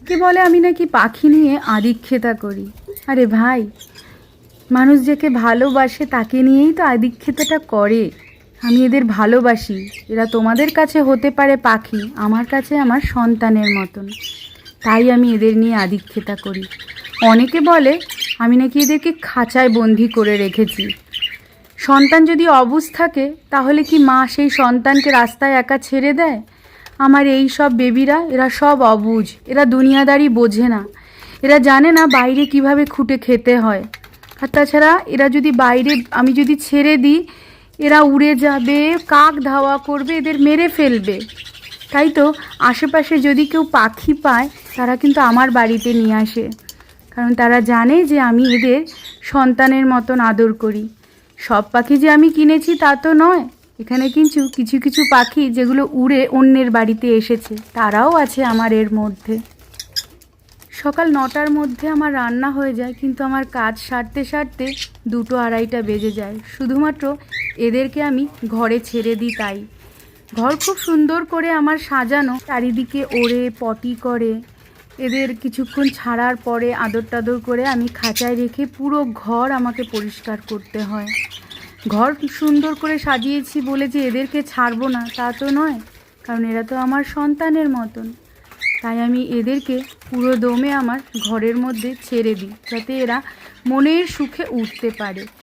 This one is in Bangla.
কে বলে আমি নাকি পাখি নিয়ে আদিক্ষেতা করি। আরে ভাই, মানুষ যাকে ভালোবাসে তাকে নিয়েই তো আদিক্ষেতাটা করে। আমি এদের ভালোবাসি। এরা তোমাদের কাছে হতে পারে পাখি, আমার কাছে আমার সন্তানের মতন। তাই আমি এদের নিয়ে আদিক্ষেতা করি। অনেকে বলে আমি নাকি এদেরকে খাঁচায় বন্দি করে রেখেছি। সন্তান যদি অবুঝ থাকে তাহলে কি মা সেই সন্তানকে রাস্তায় একা ছেড়ে দেয়? আমার এই সব বেবিরা, এরা সব অবুঝ। এরা দুনিয়াদারি বোঝে না। এরা জানে না বাইরে কিভাবে খুঁটে খেতে হয়। আর তাছাড়া এরা যদি বাইরে আমি যদি ছেড়ে দিই, এরা উড়ে যাবে, কাক ধাওয়া করবে, এদের মেরে ফেলবে। তাই তো আশেপাশে যদি কেউ পাখি পায় তারা কিন্তু আমার বাড়িতে নিয়ে আসে, কারণ তারা জানে যে আমি এদের সন্তানের মতন আদর করি। সব পাখি যে আমি কিনেছি তা তো নয়। এখানে কিন্তু কিছু কিছু পাখি যেগুলো উড়ে অন্যের বাড়িতে এসেছে, তারাও আছে আমার এর মধ্যে। সকাল 9টার মধ্যে আমার রান্না হয়ে যায়, কিন্তু আমার কাজ সারতে সারতে 2টো 2:30টা বেজে যায়। শুধুমাত্র এদেরকে আমি ঘরে ছেড়ে দিই তাই। ঘর খুব সুন্দর করে আমার সাজানো, চারিদিকে ওড়ে পটি করে। এদের কিছুক্ষণ ছাড়ার পরে আদর টাদর করে আমি খাঁচায় রেখে পুরো ঘর আমাকে পরিষ্কার করতে হয়। ঘর সুন্দর করে সাজিয়েছি বলে যে এদেরকে ছাড়বো না তা তো নয়, কারণ এরা তো আমার সন্তানের মতন। তাই আমি এদেরকে পুরো দমে আমার ঘরের মধ্যে ছেড়ে দিই, যাতে এরা মনের সুখে উঠতে পারে।